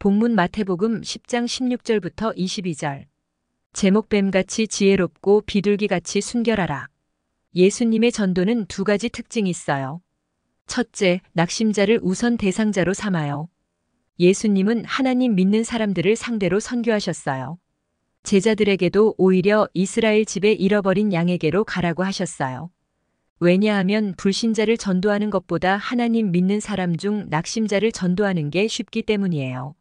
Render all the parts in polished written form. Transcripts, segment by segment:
본문 마태복음 10장 16절부터 22절. 제목 뱀같이 지혜롭고 비둘기같이 순결하라. 예수님의 전도는 두 가지 특징이 있어요. 첫째, 낙심자를 우선 대상자로 삼아요. 예수님은 하나님 믿는 사람들을 상대로 선교하셨어요. 제자들에게도 오히려 이스라엘 집에 잃어버린 양에게로 가라고 하셨어요. 왜냐하면 불신자를 전도하는 것보다 하나님 믿는 사람 중 낙심자를 전도하는 게 쉽기 때문이에요.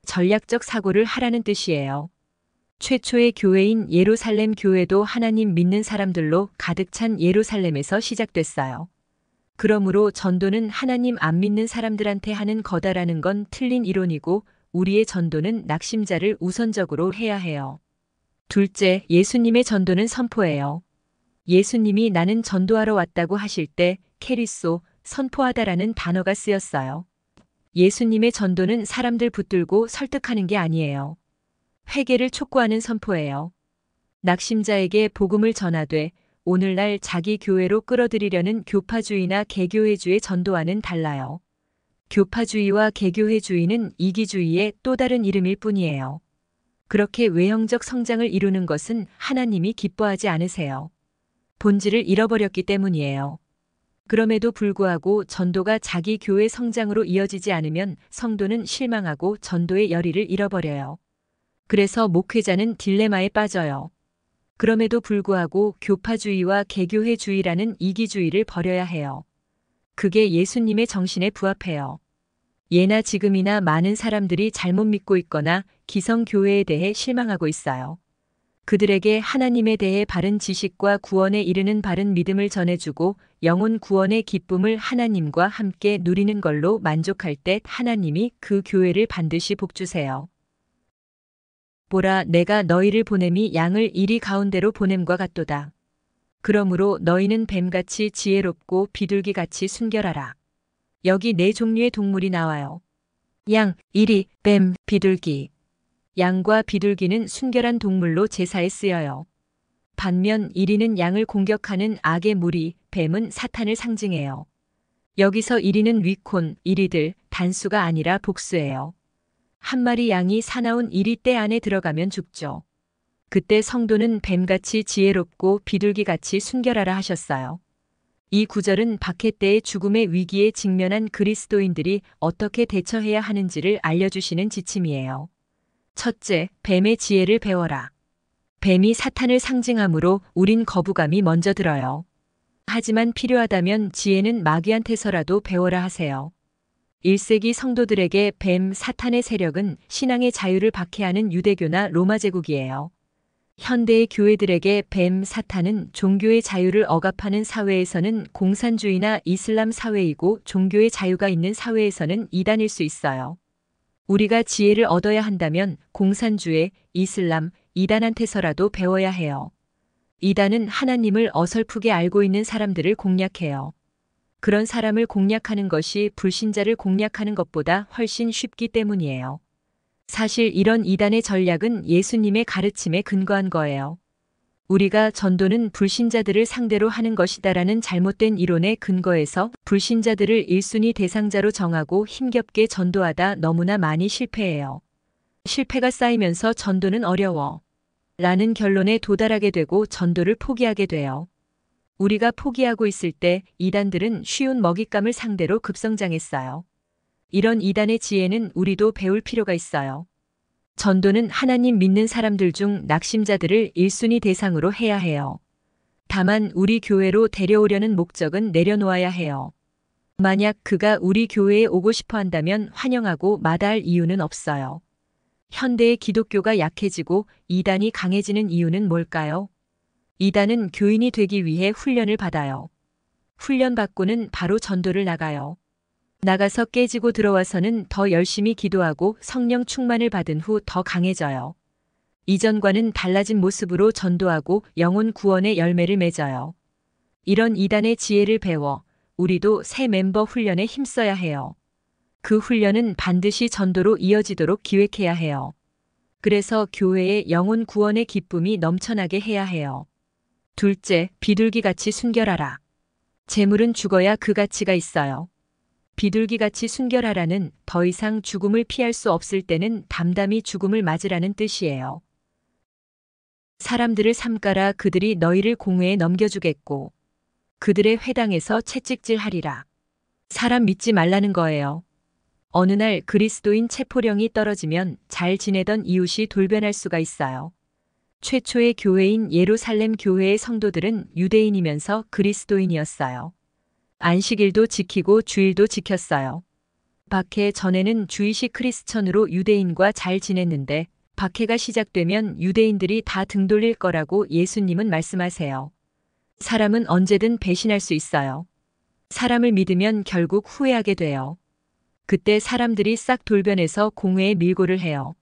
전략적 사고를 하라는 뜻이에요. 최초의 교회인 예루살렘 교회도 하나님 믿는 사람들로 가득 찬 예루살렘에서 시작됐어요. 그러므로 전도는 하나님 안 믿는 사람들한테 하는 거다라는 건 틀린 이론이고 우리의 전도는 낙심자를 우선적으로 해야 해요. 둘째, 예수님의 전도는 선포예요. 예수님이 나는 전도하러 왔다고 하실 때 케리소, 선포하다라는 단어가 쓰였어요. 예수님의 전도는 사람들 붙들고 설득하는 게 아니에요. 회개를 촉구하는 선포예요. 낙심자에게 복음을 전하되 오늘날 자기 교회로 끌어들이려는 교파주의나 개교회주의 전도와는 달라요. 교파주의와 개교회주의는 이기주의의 또 다른 이름일 뿐이에요. 그렇게 외형적 성장을 이루는 것은 하나님이 기뻐하지 않으세요. 본질을 잃어버렸기 때문이에요. 그럼에도 불구하고 전도가 자기 교회 성장으로 이어지지 않으면 성도는 실망하고 전도의 열의를 잃어버려요. 그래서 목회자는 딜레마에 빠져요. 그럼에도 불구하고 교파주의와 개교회주의라는 이기주의를 버려야 해요. 그게 예수님의 정신에 부합해요. 예나 지금이나 많은 사람들이 잘못 믿고 있거나 기성교회에 대해 실망하고 있어요. 그들에게 하나님에 대해 바른 지식과 구원에 이르는 바른 믿음을 전해주고 영혼 구원의 기쁨을 하나님과 함께 누리는 걸로 만족할 때 하나님이 그 교회를 반드시 복주세요. 보라, 내가 너희를 보냄이 양을 이리 가운데로 보냄과 같도다. 그러므로 너희는 뱀같이 지혜롭고 비둘기같이 순결하라. 여기 네 종류의 동물이 나와요. 양, 이리, 뱀, 비둘기. 양과 비둘기는 순결한 동물로 제사에 쓰여요. 반면 이리는 양을 공격하는 악의 무리, 뱀은 사탄을 상징해요. 여기서 이리는 위콘, 이리들, 단수가 아니라 복수예요. 한 마리 양이 사나운 이리 떼 안에 들어가면 죽죠. 그때 성도는 뱀같이 지혜롭고 비둘기같이 순결하라 하셨어요. 이 구절은 박해 때의 죽음의 위기에 직면한 그리스도인들이 어떻게 대처해야 하는지를 알려주시는 지침이에요. 첫째, 뱀의 지혜를 배워라. 뱀이 사탄을 상징하므로 우린 거부감이 먼저 들어요. 하지만 필요하다면 지혜는 마귀한테서라도 배워라 하세요. 1세기 성도들에게 뱀, 사탄의 세력은 신앙의 자유를 박해하는 유대교나 로마 제국이에요. 현대의 교회들에게 뱀, 사탄은 종교의 자유를 억압하는 사회에서는 공산주의나 이슬람 사회이고 종교의 자유가 있는 사회에서는 이단일 수 있어요. 우리가 지혜를 얻어야 한다면 공산주의, 이슬람, 이단한테서라도 배워야 해요. 이단은 하나님을 어설프게 알고 있는 사람들을 공략해요. 그런 사람을 공략하는 것이 불신자를 공략하는 것보다 훨씬 쉽기 때문이에요. 사실 이런 이단의 전략은 예수님의 가르침에 근거한 거예요. 우리가 전도는 불신자들을 상대로 하는 것이다라는 잘못된 이론에 근거해서 불신자들을 1순위 대상자로 정하고 힘겹게 전도하다 너무나 많이 실패해요. 실패가 쌓이면서 전도는 어려워. 라는 결론에 도달하게 되고 전도를 포기하게 돼요. 우리가 포기하고 있을 때 이단들은 쉬운 먹잇감을 상대로 급성장했어요. 이런 이단의 지혜는 우리도 배울 필요가 있어요. 전도는 하나님 믿는 사람들 중 낙심자들을 1순위 대상으로 해야 해요. 다만 우리 교회로 데려오려는 목적은 내려놓아야 해요. 만약 그가 우리 교회에 오고 싶어 한다면 환영하고 마다할 이유는 없어요. 현대의 기독교가 약해지고 이단이 강해지는 이유는 뭘까요? 이단은 교인이 되기 위해 훈련을 받아요. 훈련 받고는 바로 전도를 나가요. 나가서 깨지고 들어와서는 더 열심히 기도하고 성령 충만을 받은 후 더 강해져요. 이전과는 달라진 모습으로 전도하고 영혼 구원의 열매를 맺어요. 이런 이단의 지혜를 배워 우리도 새 멤버 훈련에 힘써야 해요. 그 훈련은 반드시 전도로 이어지도록 기획해야 해요. 그래서 교회에 영혼 구원의 기쁨이 넘쳐나게 해야 해요. 둘째, 비둘기같이 순결하라. 재물은 죽어야 그 가치가 있어요. 비둘기같이 순결하라는 더 이상 죽음을 피할 수 없을 때는 담담히 죽음을 맞으라는 뜻이에요. 사람들을 삼가라 그들이 너희를 공회에 넘겨주겠고 그들의 회당에서 채찍질하리라. 사람 믿지 말라는 거예요. 어느 날 그리스도인 체포령이 떨어지면 잘 지내던 이웃이 돌변할 수가 있어요. 최초의 교회인 예루살렘 교회의 성도들은 유대인이면서 그리스도인이었어요. 안식일도 지키고 주일도 지켰어요. 박해 전에는 주이시 크리스천으로 유대인과 잘 지냈는데 박해가 시작되면 유대인들이 다 등 돌릴 거라고 예수님은 말씀하세요. 사람은 언제든 배신할 수 있어요. 사람을 믿으면 결국 후회하게 돼요. 그때 사람들이 싹 돌변해서 공회에 밀고를 해요.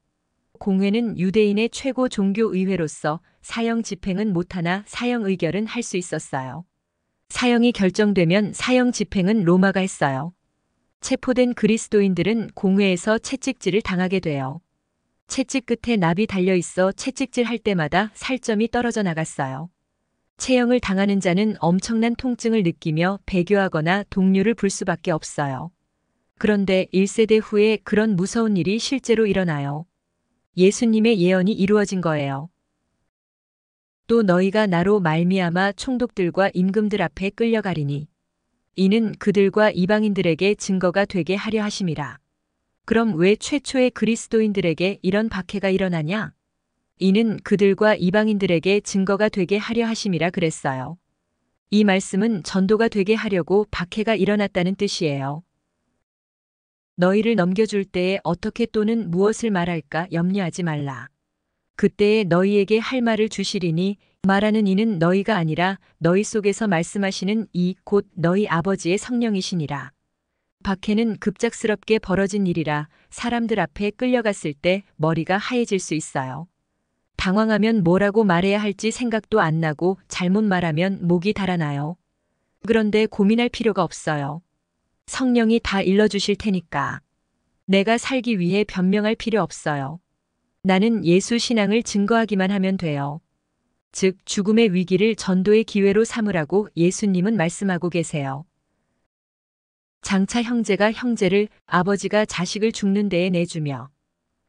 공회는 유대인의 최고 종교의회로서 사형 집행은 못하나 사형 의결은 할 수 있었어요. 사형이 결정되면 사형 집행은 로마가 했어요. 체포된 그리스도인들은 공회에서 채찍질을 당하게 돼요. 채찍 끝에 납이 달려 있어 채찍질 할 때마다 살점이 떨어져 나갔어요. 체형을 당하는 자는 엄청난 통증을 느끼며 배교하거나 동료를 불 수밖에 없어요. 그런데 1세대 후에 그런 무서운 일이 실제로 일어나요. 예수님의 예언이 이루어진 거예요. 또 너희가 나로 말미암아 총독들과 임금들 앞에 끌려가리니 이는 그들과 이방인들에게 증거가 되게 하려 하심이라. 그럼 왜 최초의 그리스도인들에게 이런 박해가 일어나냐? 이는 그들과 이방인들에게 증거가 되게 하려 하심이라 그랬어요. 이 말씀은 전도가 되게 하려고 박해가 일어났다는 뜻이에요. 너희를 넘겨줄 때에 어떻게 또는 무엇을 말할까 염려하지 말라. 그때에 너희에게 할 말을 주시리니 말하는 이는 너희가 아니라 너희 속에서 말씀하시는 이 곧 너희 아버지의 성령이시니라. 박해는 급작스럽게 벌어진 일이라 사람들 앞에 끌려갔을 때 머리가 하얘질 수 있어요. 당황하면 뭐라고 말해야 할지 생각도 안 나고 잘못 말하면 목이 달아나요. 그런데 고민할 필요가 없어요. 성령이 다 일러주실 테니까. 내가 살기 위해 변명할 필요 없어요. 나는 예수 신앙을 증거하기만 하면 돼요. 즉, 죽음의 위기를 전도의 기회로 삼으라고 예수님은 말씀하고 계세요. 장차 형제가 형제를, 아버지가 자식을 죽는 데에 내주며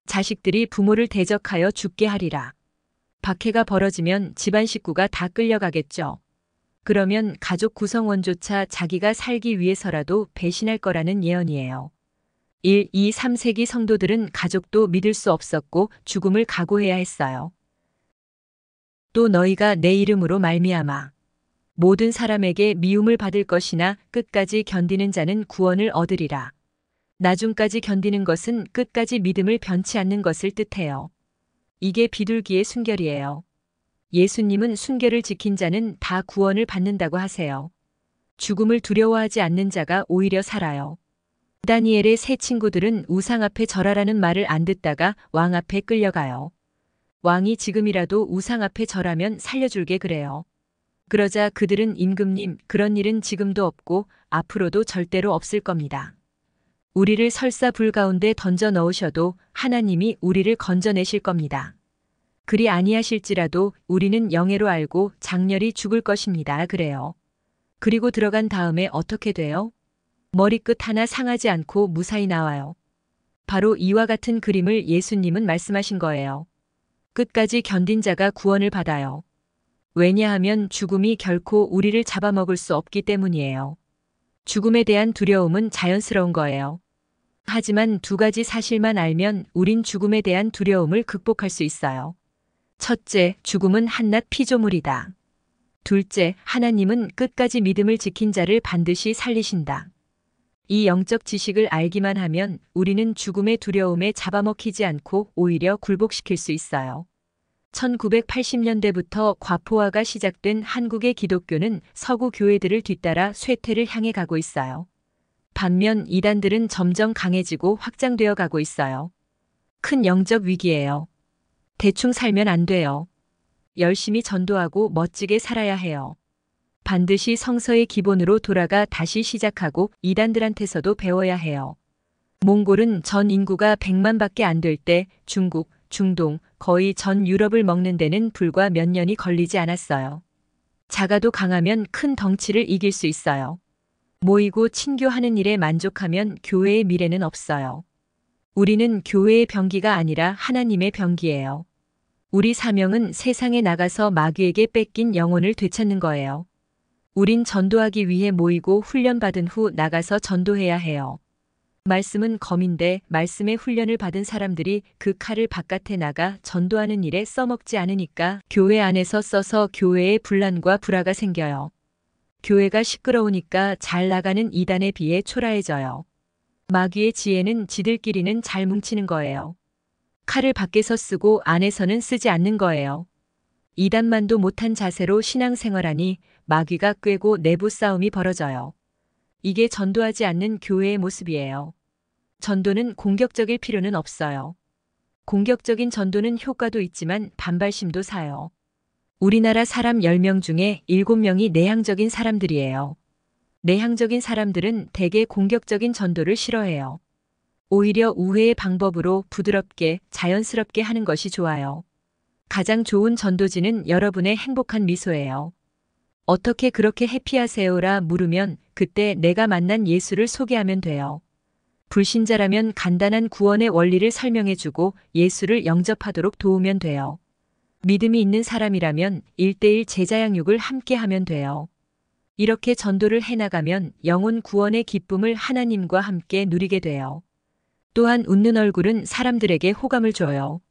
자식들이 부모를 대적하여 죽게 하리라. 박해가 벌어지면 집안 식구가 다 끌려가겠죠. 그러면 가족 구성원조차 자기가 살기 위해서라도 배신할 거라는 예언이에요. 1, 2, 3세기 성도들은 가족도 믿을 수 없었고 죽음을 각오해야 했어요. 또 너희가 내 이름으로 말미암아 모든 사람에게 미움을 받을 것이나 끝까지 견디는 자는 구원을 얻으리라. 나중까지 견디는 것은 끝까지 믿음을 변치 않는 것을 뜻해요. 이게 비둘기의 순결이에요. 예수님은 순결을 지킨 자는 다 구원을 받는다고 하세요. 죽음을 두려워하지 않는 자가 오히려 살아요. 다니엘의 세 친구들은 우상 앞에 절하라는 말을 안 듣다가 왕 앞에 끌려가요. 왕이 지금이라도 우상 앞에 절하면 살려줄게 그래요. 그러자 그들은 임금님, 그런 일은 지금도 없고 앞으로도 절대로 없을 겁니다. 우리를 설사 불 가운데 던져 넣으셔도 하나님이 우리를 건져내실 겁니다. 그리 아니하실지라도 우리는 영예로 알고 장렬히 죽을 것입니다. 그래요. 그리고 들어간 다음에 어떻게 돼요? 머리끝 하나 상하지 않고 무사히 나와요. 바로 이와 같은 그림을 예수님은 말씀하신 거예요. 끝까지 견딘 자가 구원을 받아요. 왜냐하면 죽음이 결코 우리를 잡아먹을 수 없기 때문이에요. 죽음에 대한 두려움은 자연스러운 거예요. 하지만 두 가지 사실만 알면 우린 죽음에 대한 두려움을 극복할 수 있어요. 첫째, 죽음은 한낱 피조물이다. 둘째, 하나님은 끝까지 믿음을 지킨 자를 반드시 살리신다. 이 영적 지식을 알기만 하면 우리는 죽음의 두려움에 잡아먹히지 않고 오히려 굴복시킬 수 있어요. 1980년대부터 과포화가 시작된 한국의 기독교는 서구 교회들을 뒤따라 쇠퇴를 향해 가고 있어요. 반면 이단들은 점점 강해지고 확장되어 가고 있어요. 큰 영적 위기예요. 대충 살면 안 돼요. 열심히 전도하고 멋지게 살아야 해요. 반드시 성서의 기본으로 돌아가 다시 시작하고 이단들한테서도 배워야 해요. 몽골은 전 인구가 100만밖에 안 될 때 중국, 중동, 거의 전 유럽을 먹는 데는 불과 몇 년이 걸리지 않았어요. 작아도 강하면 큰 덩치를 이길 수 있어요. 모이고 친교하는 일에 만족하면 교회의 미래는 없어요. 우리는 교회의 병기가 아니라 하나님의 병기예요. 우리 사명은 세상에 나가서 마귀에게 뺏긴 영혼을 되찾는 거예요. 우린 전도하기 위해 모이고 훈련받은 후 나가서 전도해야 해요. 말씀은 검인데 말씀의 훈련을 받은 사람들이 그 칼을 바깥에 나가 전도하는 일에 써먹지 않으니까 교회 안에서 써서 교회에 분란과 불화가 생겨요. 교회가 시끄러우니까 잘 나가는 이단에 비해 초라해져요. 마귀의 지혜는 지들끼리는 잘 뭉치는 거예요. 칼을 밖에서 쓰고 안에서는 쓰지 않는 거예요. 이단만도 못한 자세로 신앙생활하니 마귀가 꿰고 내부 싸움이 벌어져요. 이게 전도하지 않는 교회의 모습이에요. 전도는 공격적일 필요는 없어요. 공격적인 전도는 효과도 있지만 반발심도 사요. 우리나라 사람 10명 중에 7명이 내향적인 사람들이에요. 내향적인 사람들은 대개 공격적인 전도를 싫어해요. 오히려 우회의 방법으로 부드럽게 자연스럽게 하는 것이 좋아요. 가장 좋은 전도지는 여러분의 행복한 미소예요. 어떻게 그렇게 해피하세요라 물으면 그때 내가 만난 예수를 소개하면 돼요. 불신자라면 간단한 구원의 원리를 설명해주고 예수를 영접하도록 도우면 돼요. 믿음이 있는 사람이라면 1:1 제자 양육을 함께 하면 돼요. 이렇게 전도를 해나가면 영혼 구원의 기쁨을 하나님과 함께 누리게 돼요. 또한 웃는 얼굴은 사람들에게 호감을 줘요.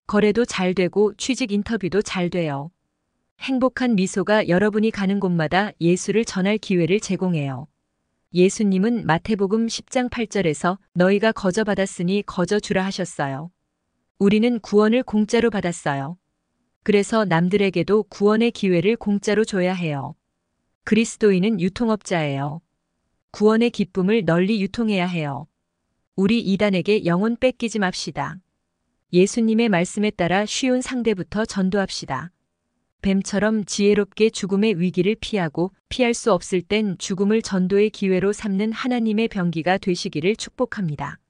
거래도 잘 되고 취직 인터뷰도 잘 돼요. 행복한 미소가 여러분이 가는 곳마다 예수를 전할 기회를 제공해요. 예수님은 마태복음 10장 8절에서 너희가 거저 받았으니 거저 주라 하셨어요. 우리는 구원을 공짜로 받았어요. 그래서 남들에게도 구원의 기회를 공짜로 줘야 해요. 그리스도인은 유통업자예요. 구원의 기쁨을 널리 유통해야 해요. 우리 이단에게 영혼 뺏기지 맙시다. 예수님의 말씀에 따라 쉬운 상대부터 전도합시다. 뱀처럼 지혜롭게 죽음의 위기를 피하고 피할 수 없을 땐 죽음을 전도의 기회로 삼는 하나님의 병기가 되시기를 축복합니다.